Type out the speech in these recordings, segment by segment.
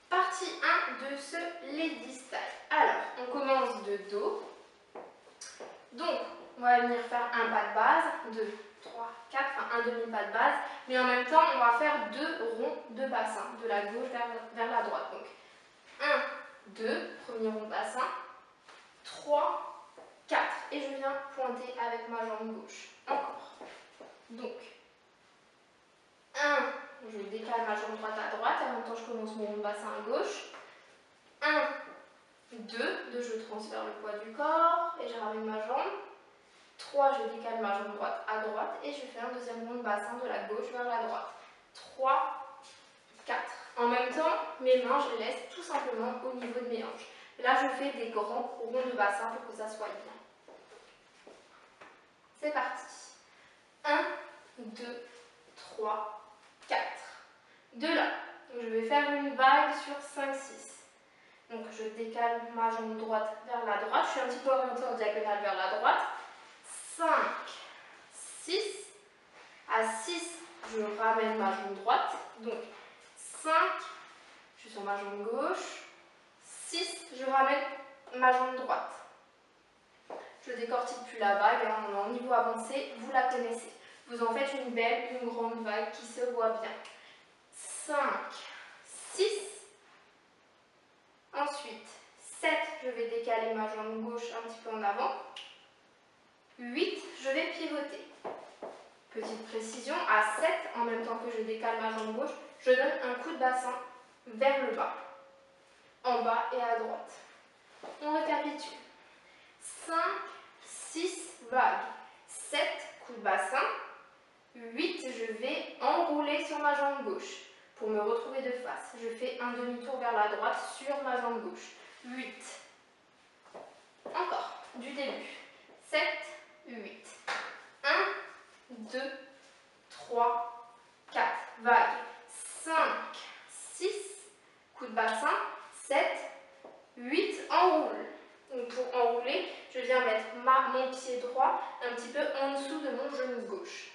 Partie 1 de ce lady style. Alors, on commence de dos. Donc, on va venir faire un pas de base, 2, 3, 4, enfin un demi-pas de base, mais en même temps, on va faire 2 ronds de bassin, de la gauche vers la droite. Donc, 1, 2, premier rond de bassin, 3, 4, et je viens pointer avec ma jambe gauche. Encore. Donc, 1, je décale ma jambe droite à droite, et en même temps, je commence mon rond de bassin à gauche. 1, 2, je transfère le poids du corps, et je ramène ma jambe. 3, je décale ma jambe droite à droite et je fais un deuxième rond de bassin de la gauche vers la droite. 3, 4. En même temps, mes mains, je les laisse tout simplement au niveau de mes hanches. Là, je fais des grands ronds de bassin pour que ça soit bien. C'est parti. 1, 2, 3, 4. De là, je vais faire une vague sur 5, 6. Donc, je décale ma jambe droite vers la droite. Je suis un petit peu orientée en diagonale vers la droite. 5, 6, à 6, je ramène ma jambe droite, donc 5, je suis sur ma jambe gauche, 6, je ramène ma jambe droite. Je décortique plus la vague, hein, on est en niveau avancé, vous la connaissez. Vous en faites une belle, une grande vague qui se voit bien. 5, 6, ensuite 7, je vais décaler ma jambe gauche un petit peu en avant. 8, je vais pivoter. Petite précision, à 7, en même temps que je décale ma jambe gauche, je donne un coup de bassin vers le bas, en bas et à droite. On récapitule. 5, 6, vague. 7, coup de bassin. 8, je vais enrouler sur ma jambe gauche pour me retrouver de face. Je fais un demi-tour vers la droite sur ma jambe gauche. 8. Encore, du début. 7, 8. 1, 2, 3, 4, vague. 5, 6, coup de bassin. 7, 8, enroule. Donc pour enrouler, je viens mettre mon pied droit un petit peu en dessous de mon genou gauche.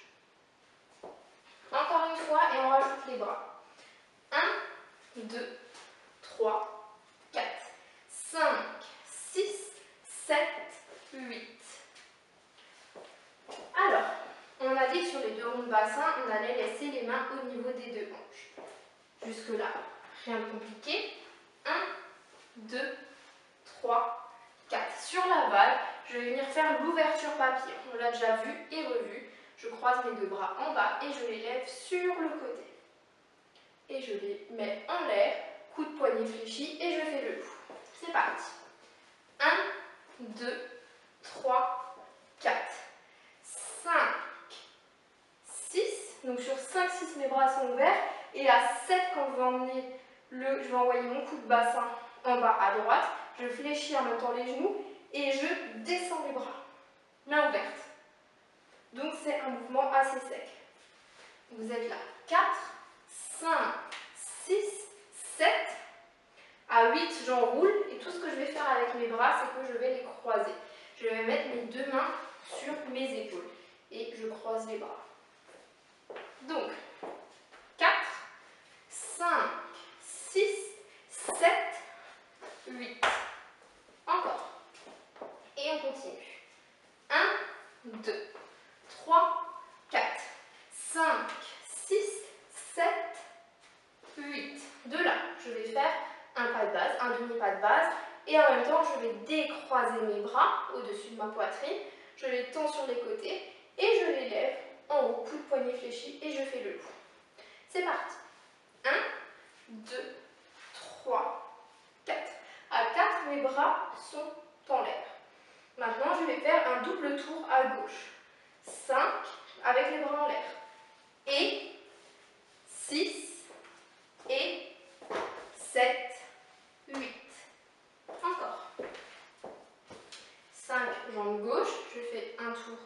Encore une fois, et on rajoute les bras. 1, 2, 3, 4, 5, 6, 7, 8. Alors, on a dit que sur les 2 ronds de bassin, on allait laisser les mains au niveau des 2 hanches. Jusque-là, rien de compliqué. 1, 2, 3, 4. Sur la vague, je vais venir faire l'ouverture papier. On l'a déjà vu et revu. Je croise mes 2 bras en bas et je les lève sur le côté. Et je les mets en l'air, coup de poignet fléchi et je fais le coup. C'est parti. 1, 2, 3, 4, 5, 6. Donc sur 5, 6, mes bras sont ouverts. Et à 7, quand je vais envoyer mon coup de bassin en bas à droite, je fléchis en même temps les genoux et je descends les bras. Main ouverte. Donc c'est un mouvement assez sec. Vous êtes là. 4, 5, 6, 7. À 8, j'enroule et tout ce que je vais faire avec mes bras, c'est que je vais les croiser. Je vais mettre mes 2 mains sur mes épaules et je croise les bras. Donc, 4, 5, 6, 7, 8. Encore. Et on continue. 1, 2, 3, 4, 5, 6, 7, 8. De là, je vais faire un pas de base, un demi-pas de base, et en même temps, je vais décroiser mes bras au-dessus de ma poitrine, je les tends sur les côtés, et je les lève en haut, coup de poignet fléchi, et je fais le coup. C'est parti. 1, 2, 3, 4. À 4, mes bras sont en l'air. Maintenant, je vais faire un double tour à gauche. 5, avec les bras en l'air. Et 6, et 7, 8. Encore. 5, jambe gauche, je fais un tour,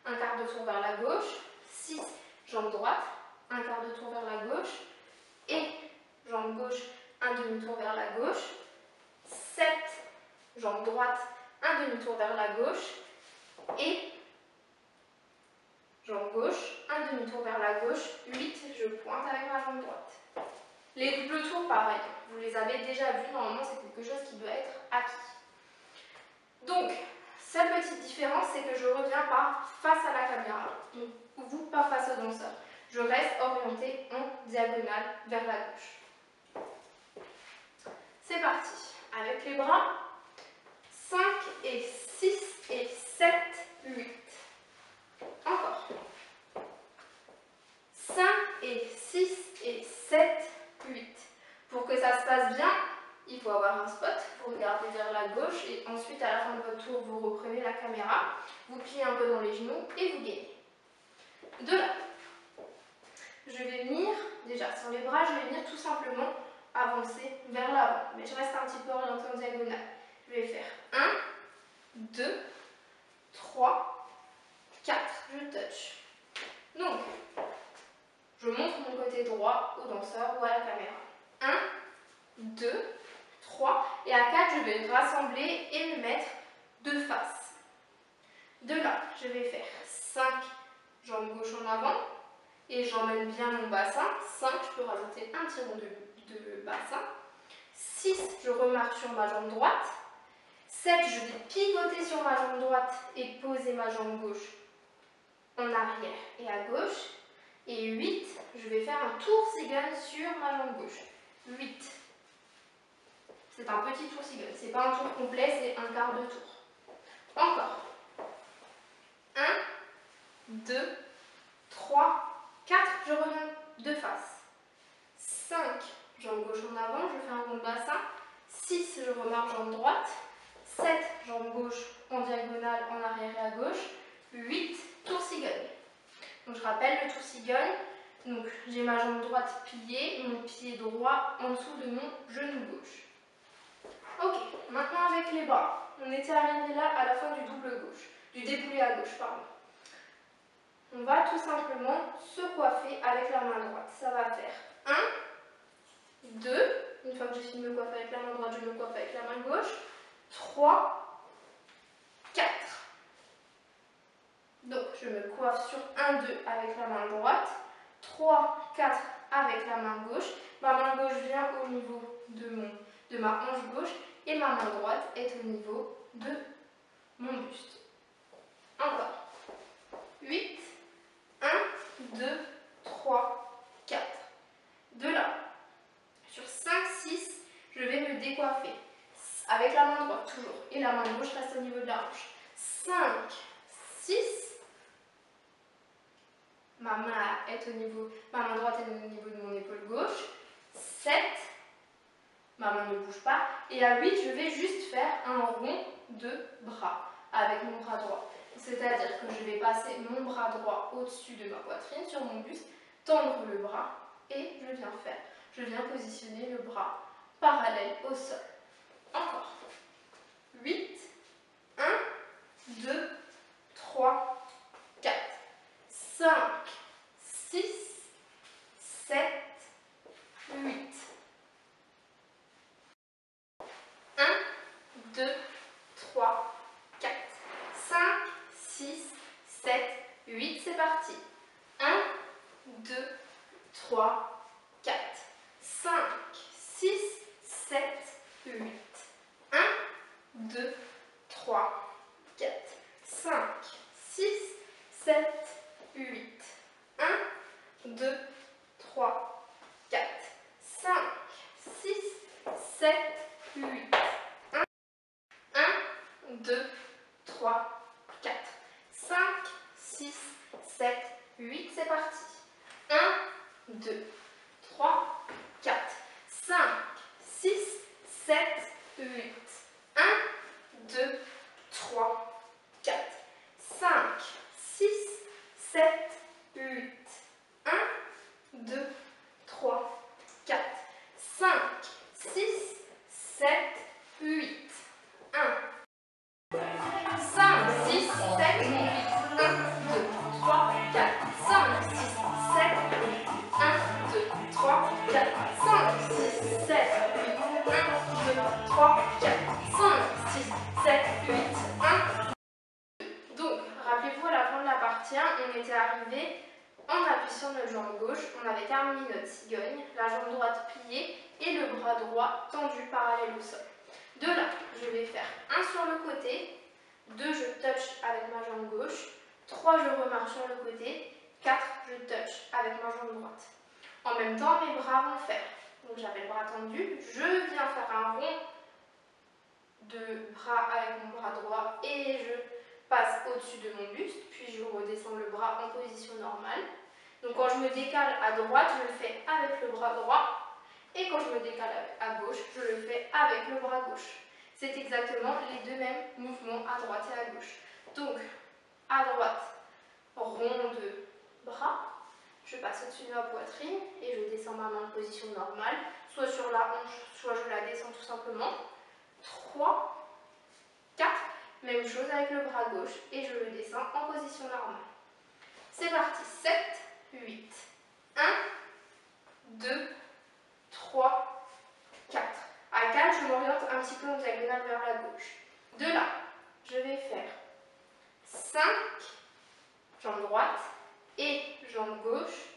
un quart de tour vers la gauche. 6, jambe droite, un quart de tour vers la gauche. Et jambe gauche, un demi-tour vers la gauche. 7, jambe droite, un demi-tour vers la gauche. Et jambe gauche, un demi-tour vers la gauche. 8, je pointe avec ma jambe droite. Les doubles tours, pareil, vous les avez déjà vus, normalement c'est quelque chose qui doit être acquis. Donc, seule petite différence, c'est que je reviens pas face à la caméra, donc vous pas face au danseur. Je reste orientée en diagonale vers la gauche. C'est parti. Avec les bras, 5 et 6 et 7, 8. Encore. 5 et 6 et 7, 8. Pour que ça se passe bien, il faut avoir un spot, vous regardez vers la gauche et ensuite à la fin de votre tour, vous reprenez la caméra, vous pliez un peu dans les genoux et vous gagnez. De là, je vais venir, déjà sur les bras, je vais venir tout simplement avancer vers l'avant, mais je reste un petit peu orientée en diagonale. Je vais faire 1, 2, 3, 4, je touch. Donc, je montre mon côté droit au danseur ou à la caméra. 1, 2, 3, et à 4, je vais rassembler et me mettre de face. De là, je vais faire 5 jambes gauche en avant, et j'emmène bien mon bassin. 5, je peux rajouter un petit rond de bassin. 6, je remarque sur ma jambe droite. 7, je vais pivoter sur ma jambe droite et poser ma jambe gauche en arrière et à gauche. Et 8, je vais faire un tour cigane sur ma jambe gauche. 8. C'est un petit tour cigane. C'est pas un tour complet, c'est un quart de tour. Encore. 1, 2, 3, 4, je reviens de face. 5, jambe gauche en avant, je fais un rond de bassin. 6, je remarque jambe droite. 7, jambe gauche en diagonale, en arrière et à gauche. 8, tour cigogne. Donc je rappelle le tour cigogne. Donc j'ai ma jambe droite pliée, mon pied droit en dessous de mon genou gauche. Ok, maintenant avec les bras. On était arrivé là à la fin du double gauche, du déboulé à gauche, pardon. On va tout simplement se coiffer avec la main droite. Ça va faire 1, 2, une fois que j'ai fini de me coiffer avec la main droite, je me coiffe avec la main gauche. 3, 4. Donc je me coiffe sur 1, 2 avec la main droite. 3, 4 avec la main gauche. Ma main gauche vient au niveau de ma hanche gauche et ma main droite est au niveau de mon buste. Encore. 8, 1, 2, 3, 4. De là, sur 5, 6, je vais me décoiffer avec la main droite toujours et la main gauche reste au niveau de la hanche. 5, 6, ma main droite est au niveau de mon épaule gauche. 7, ma main ne bouge pas. Et à 8, je vais juste faire un rond de bras avec mon bras droit. C'est-à-dire que je vais passer mon bras droit au-dessus de ma poitrine, sur mon buste, tendre le bras et je viens positionner le bras parallèle au sol. Encore. 8, 1, 2, 3, 4, 5, 6, 7, 8. 1, 2, 3, 4, 5, 6, 7, 8. C'est parti. 1, 2, 3, 4, 5, 6, 7, 8. 1, 2, 3, 4, 5, 6, 7, 8. 1, 2, 3, 4, 5, 6, 7, 8. 1, 2, 3, 4, 5, 6, 7, 8. C'est parti. 1, 2, 3, 4, 5, 6, 7, 8. 1, 2, 3, 4, 5, 6, 7, 8. 1, 2, 3, 4, 5, 6, 7, 8. 1, 5, 6, 7, 8. 1, 2, 3, 4, 5, 6, 7, 8. 1, 2, 3, 4, 5, 6, 7, 8. 1, 2, 3, 4, 5, 6, 7, 8. 1. Donc, rappelez-vous, à la fin de la partie 1, on était arrivé en appui sur notre jambe gauche. On avait terminé notre cigogne. La jambe droite pliée et le bras droit tendu parallèle au sol. De là, je vais faire 1 sur le côté, 2, je touch avec ma jambe gauche, 3, je remarche sur le côté, 4, je touch avec ma jambe droite. En même temps, mes bras vont faire. Donc j'avais le bras tendu, je viens faire un rond de bras avec mon bras droit et je passe au-dessus de mon buste, puis je redescends le bras en position normale. Donc quand je me décale à droite, je le fais avec le bras droit, et quand je me décale à gauche, je le fais avec le bras gauche. C'est exactement les deux mêmes mouvements à droite et à gauche. Donc à droite, rond de bras, je passe au-dessus de ma poitrine et je descends ma main en position normale, soit sur la hanche, soit je la descends tout simplement. 3, 4, même chose avec le bras gauche et je le descends en position normale. C'est parti, 7, 8, 1, 2, 3, 4. À 4, je m'oriente un petit peu en diagonale vers la gauche. De là, je vais faire 5, jambe droite et jambe gauche,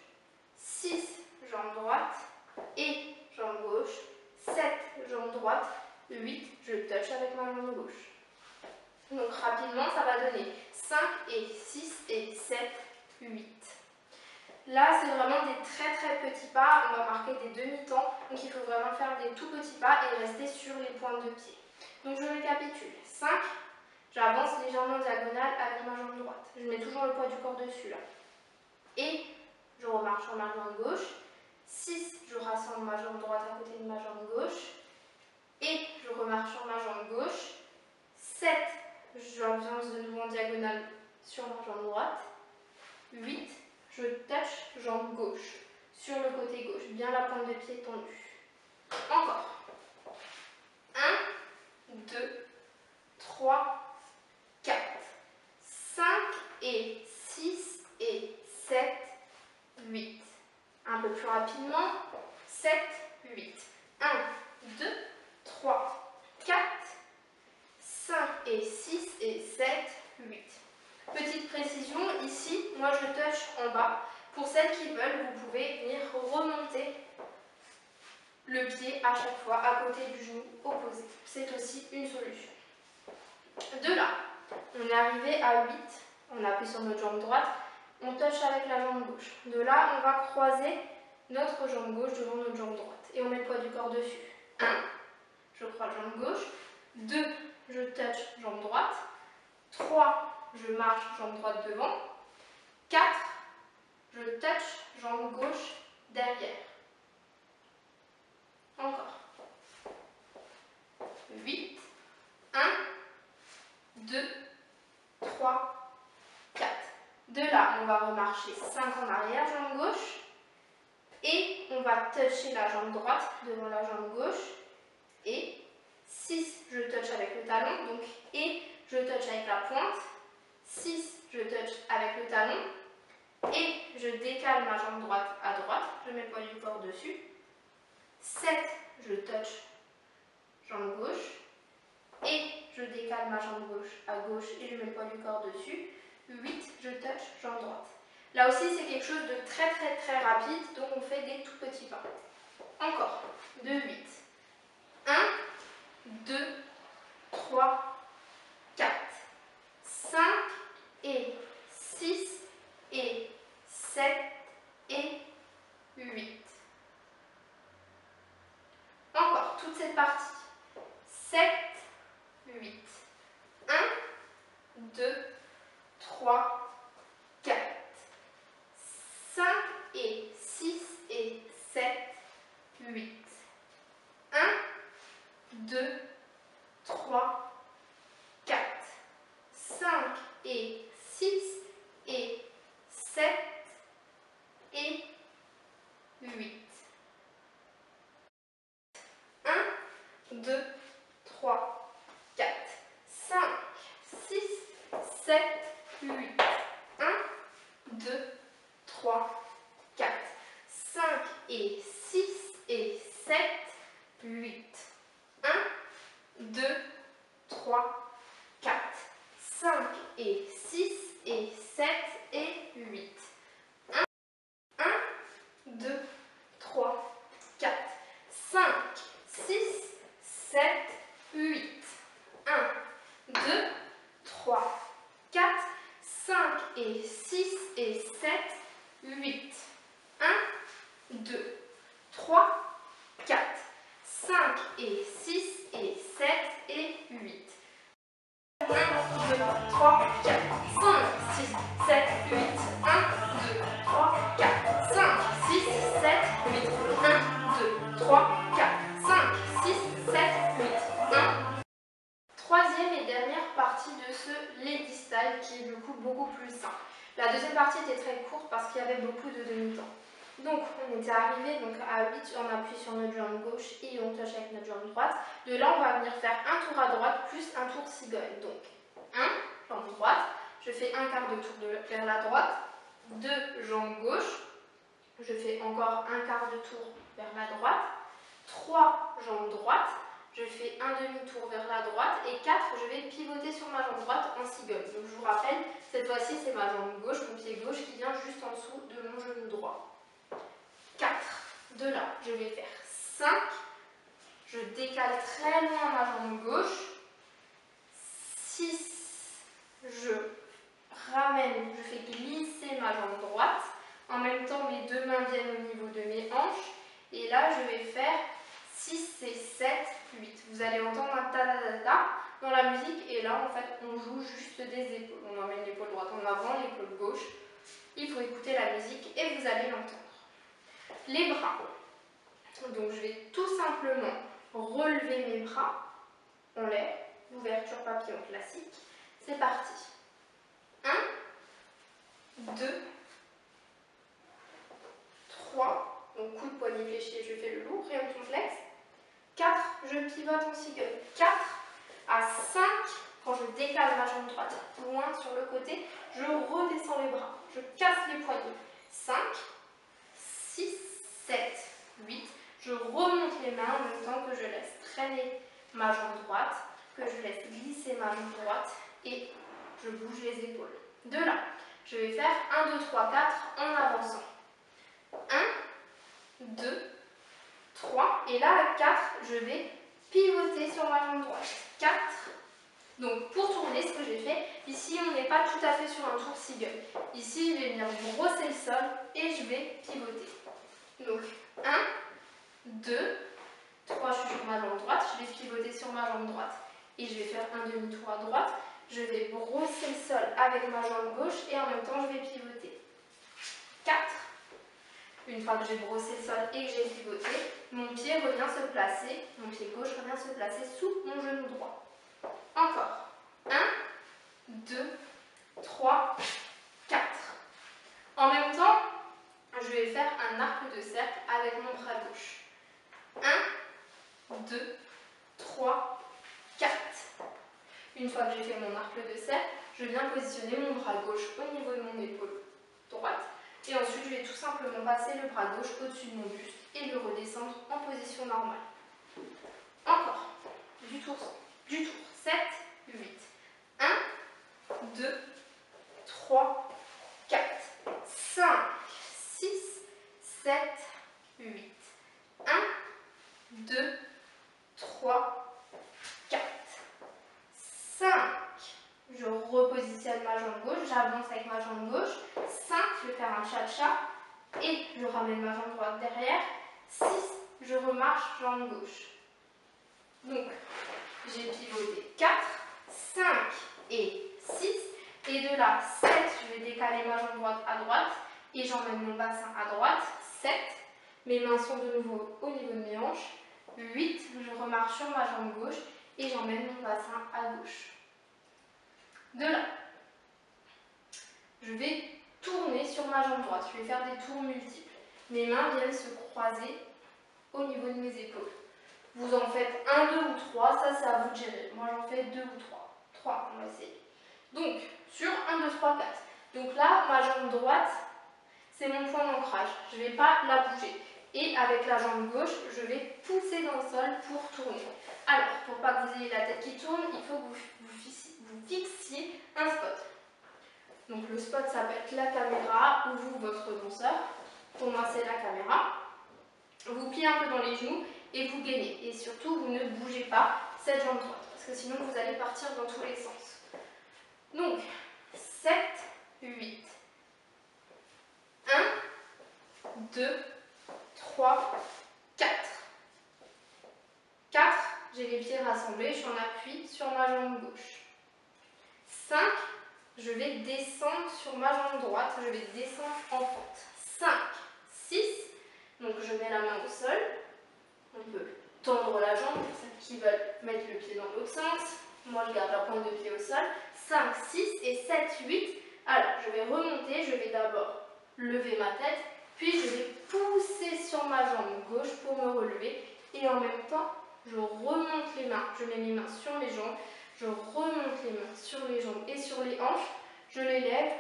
6, jambe droite et jambe gauche, 7, jambe droite, 8, je touche avec ma jambe gauche. Donc rapidement, ça va donner 5 et 6 et 7, 8. Là, c'est vraiment des très petits pas. On va marquer des demi-temps. Donc il faut vraiment faire des tout petits pas et rester sur les pointes de pied. Donc je récapitule. 5, j'avance légèrement en diagonale avec ma jambe droite. Je mets toujours le poids du corps dessus là. Et je remarche sur ma jambe gauche. 6, je rassemble ma jambe droite à côté de ma jambe gauche. Et je remarche sur ma jambe gauche. 7, j'avance de nouveau en diagonale sur ma jambe droite. 8, je touche jambe gauche sur le côté gauche, bien la pointe de pied tendue. Encore. 1, 2, 3, 4, 5 et 6 et 7, 8. Un peu plus rapidement. 7, 8. 1, 2, 3, 4, 5 et 6 et 7, 8. Petite précision, ici, moi je touche en bas. Pour celles qui veulent, vous pouvez venir remonter le pied à chaque fois à côté du genou opposé. C'est aussi une solution. De là, on est arrivé à 8, on appuie sur notre jambe droite, on touche avec la jambe gauche. De là, on va croiser notre jambe gauche devant notre jambe droite et on met le poids du corps dessus. 1, je croise jambe gauche. 2, je touche jambe droite. 3, je marche jambe droite devant. 4, je touche jambe gauche derrière. Encore. 8, 1, 2, 3, 4. De là, on va remarcher 5 en arrière, jambe gauche. Et on va toucher la jambe droite devant la jambe gauche. Et 6, je touche avec le talon. Donc, et je touche avec la pointe. 6, je touche avec le talon. Et je décale ma jambe droite à droite. Je mets le poids du corps dessus. 7, je touche jambe gauche. Et je décale ma jambe gauche à gauche et je mets le poids du corps dessus. 8, je touche jambe droite. Là aussi, c'est quelque chose de très rapide, donc on fait des tout petits pas. Encore. De 8. 1, 2, 3, 4, 5 et 6 et 7 et 8. Encore, toute cette partie. 7, 8. 1, 2, 3, 4, 5 et 6 et 7, 8. 1, 2, 3, 4, 5 et 6 et 7 et 8. 1, 2, 3, 4, 5, 6, 7, 8. 5 et 6 et 7 et 8. 1, 2, 3, 4, 5, 6, 7, 8. 1, 2, 3, 4, 5, 6, 7, 8. 1, 2, 3, 4, 5, 6, 7, 8. 1. Troisième et dernière partie de ce lady style qui est du coup beaucoup plus simple. La deuxième partie était très courte parce qu'il y avait beaucoup de demi-temps. Donc on était arrivé donc, à 8, on appuie sur notre jambe gauche et on touche avec notre jambe droite. De là on va venir faire un tour à droite plus un tour cigogne. Donc 1, jambe droite, je fais un quart de tour vers la droite, 2, jambe gauche, je fais encore un quart de tour vers la droite, 3, jambe droite, je fais un demi-tour vers la droite et 4, je vais pivoter sur ma jambe droite en cigogne. Donc je vous rappelle, cette fois-ci c'est ma jambe gauche, mon pied gauche qui vient juste en dessous de mon genou droit. 4, de là, je vais faire 5, je décale très loin ma jambe gauche, 6, je ramène, je fais glisser ma jambe droite, en même temps mes deux mains viennent au niveau de mes hanches, et là je vais faire 6 et 7, 8. Vous allez entendre un ta-da-da-da dans la musique, et là en fait on joue juste des épaules. On emmène l'épaule droite en avant, l'épaule gauche. Il faut écouter la musique et vous allez l'entendre. Les bras. Donc je vais tout simplement relever mes bras en l'air, l'ouverture papillon classique. C'est parti. 1, 2, 3, donc coup de poignet fléché, je fais le lourd, rien de complexe. 4, je pivote en cigogne. 4 à 5, quand je décale ma jambe droite loin sur le côté, je redescends les bras, je casse les poignets. 5, 6, 7, 8, je remonte les mains en même temps que je laisse traîner ma jambe droite, que je laisse glisser ma jambe droite et je bouge les épaules. De là, je vais faire 1, 2, 3, 4 en avançant. 1, 2, 3, et là à 4, je vais pivoter sur ma jambe droite. 4, donc pour tourner, ce que j'ai fait, ici on n'est pas tout à fait sur un tour cigogne. Ici, je vais venir brosser le sol et je vais pivoter. Donc 1, 2, 3, je suis sur ma jambe droite, je vais pivoter sur ma jambe droite. Et je vais faire un demi-tour à droite, je vais brosser le sol avec ma jambe gauche et en même temps je vais pivoter. 4, une fois que j'ai brossé le sol et que j'ai pivoté, mon pied revient se placer, mon pied gauche revient se placer sous mon genou droit. Encore. 1, 2, 3, 4. En même temps, je vais faire un arc de cercle avec mon bras gauche. 1, 2, 3, 4. Une fois que j'ai fait mon arc de cercle, je viens positionner mon bras gauche au niveau de mon épaule droite. Et ensuite, je vais tout simplement passer le bras gauche au-dessus de mon buste et le redescendre en position normale. Encore. Du tour. 7, 8. 1, 2, 3, 4, 5, 6, 7, 8. 1, 2, 3, 4, 5. Je repositionne ma jambe gauche, j'avance avec ma jambe gauche. 5, je vais faire un cha-cha et je ramène ma jambe droite derrière. 6, je remarche jambe gauche. Donc, j'ai pivoté 4, 5 et 6. Et de là, 7, je vais décaler ma jambe droite à droite et j'emmène mon bassin à droite. 7, mes mains sont de nouveau au niveau de mes hanches. 8, je remarche sur ma jambe gauche et j'emmène mon bassin à gauche. De là, je vais tourner sur ma jambe droite. Je vais faire des tours multiples. Mes mains viennent se croiser au niveau de mes épaules. Vous en faites 1, 2 ou 3, ça c'est à vous de gérer. Moi j'en fais 2 ou 3. 3, on va essayer. Donc, sur 1, 2, 3, 4. Donc là, ma jambe droite, c'est mon point d'ancrage. Je ne vais pas la bouger. Et avec la jambe gauche, je vais pousser dans le sol pour tourner. Alors, pour pas que vous ayez la tête qui tourne, il faut que vous fixiez un spot. Donc le spot, ça peut être la caméra ou vous, votre danseur. Pour moi, c'est la caméra. Vous pliez un peu dans les genoux et vous gainez. Et surtout, vous ne bougez pas cette jambe droite, parce que sinon, vous allez partir dans tous les sens. Donc, 7, 8. 1, 2, 3, 4. j'ai les pieds rassemblés, je suis en appui sur ma jambe gauche. 5, je vais descendre sur ma jambe droite, je vais descendre en pente. 5, 6, donc je mets la main au sol, on peut tendre la jambe pour celles qui veulent mettre le pied dans l'autre sens. Moi je garde la pointe de pied au sol. 5, 6 et 7, 8. Alors je vais remonter, je vais d'abord lever ma tête, puis je vais pousser sur ma jambe gauche pour me relever et en même temps je remonte les mains, je mets mes mains sur les jambes, je remonte les mains sur les jambes et sur les hanches, je les lève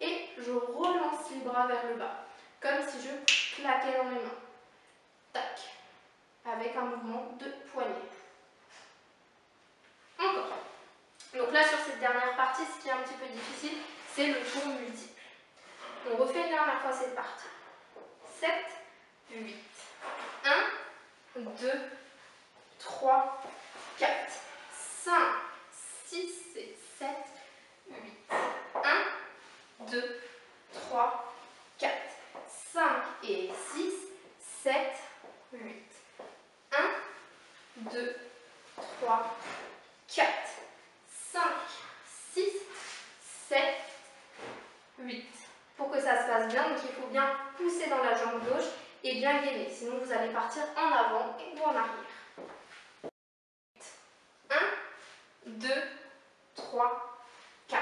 et je relance les bras vers le bas, comme si je claquais dans mes mains. Tac, avec un mouvement de poignet. Encore. Donc là, sur cette dernière partie, ce qui est un petit peu difficile, c'est le tour multiple. On refait une dernière fois cette partie. 7, 8. 1, 2, 3, 4, 5, 6 et 7, 8. 1, 2, 3, 4, 5 et 6, 7, 8. 1, 2, 3, 4, 5, 6, 7, 8. Pour que ça se passe bien, donc il faut bien pousser dans la jambe gauche et bien gainer. Sinon, vous allez partir en avant ou en arrière. 1, 2, 3, 4,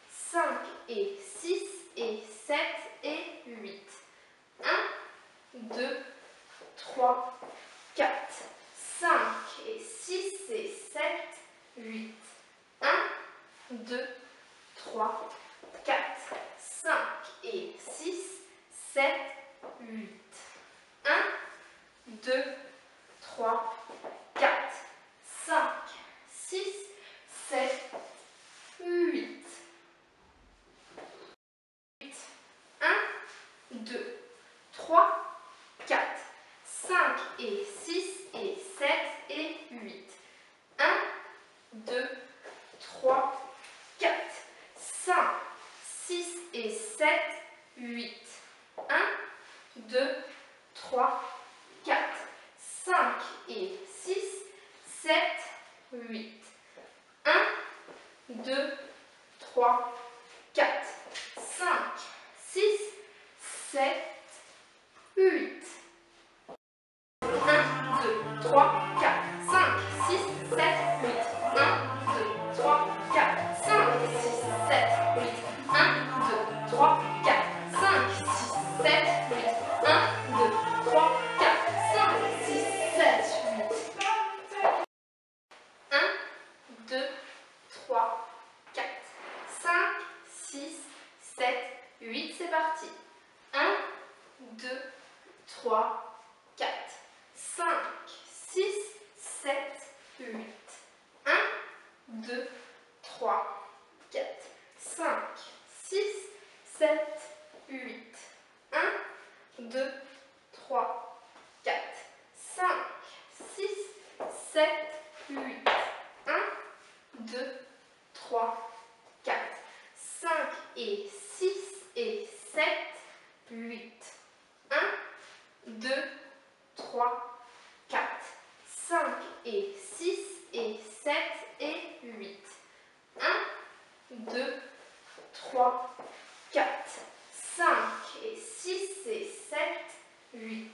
5 et 6 et 7 et 8. 1, 2, 3, 4, 5 et 6 et 7, 8. 1, 2, 3, 4, 5 et 6, 7, 8. 1, 2, 3, 4, 5, 6, 7, 8. 1, 2, 3, 4, 5 et 6 et 7 et 8. 1, 2, 3, 4, 5, 6 et 7, 8. 1, 2, 3, 4, 5 et 6, 7, 8. 1, 2, 3, 4, 5, 6, 7, 8. 1, 2, 3, 4, 5, 6, 7, 8. 1, 2, 3, 4, 5, 6, 7, 8. 1, 2, 3, 4, 5, 6, 7, 8. 1, 2, 3, 4, 5, 6, 7, 8. 1, 2, 3, 4, 5, 6, 7, 8. C'est parti. 1, 2, 3, 4, 5, 6, 7, 8. 1, 2, 3, 4, 5, 6, 7, 8. 1, 2, 3, 4, 5, 6, 7, 8. 1, 2, 3, 4, 5 et 6 et 7, 8. 1, 2, 3, 4, 5 et 6 et 7 et 8. 1, 2, 3, 4, 5 et 6 et 7, 8.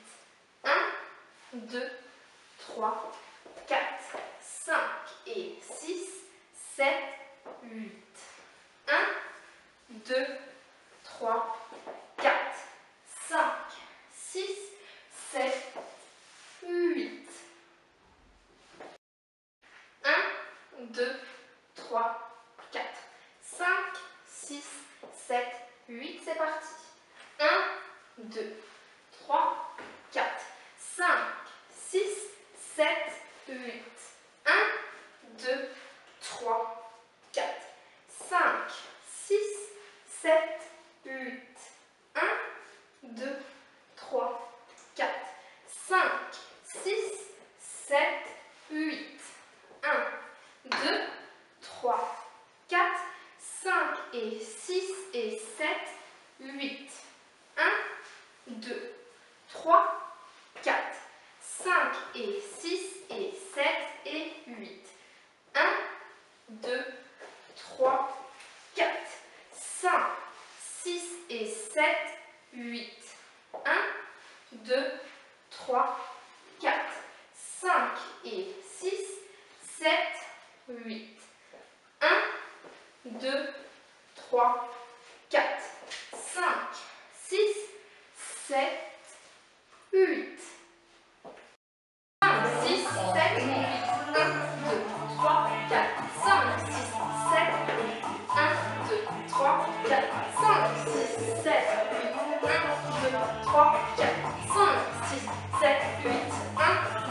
1, 2, 3, 4, 5 et 6, 7, 8. 1, 2, 3, 4, 5, 6, 7, 8. 1, 2, 3, 4, 5, 6, 7, 8. C'est parti. 1, 2, 3, 4, 5, 6, 7, 8. 1, 2, 3, 4, 5, 6, 7, 8. 1, 2, 3, 4, 5, 6, 7, 8. 1, 2, 3, 4, 5 et 6 et 7, 8. 1, 2, 3, 4, 5 et 6 et 7 et 8. 1, 2, 3, 4, 5, 6 et 7, 8. 1, 2, 3, 4, 5 et 6, 7, 8. 1, 2, 3, 4, 5, 6, 7, 8. 5, 6, 7, 8. 1, 2, 3, 4, 5, 6, 7, 8. 1, 2, 3, 4, 5, 6, 7, 8. 1, 2, 3, 4, 5, 6, 7, 8. 1,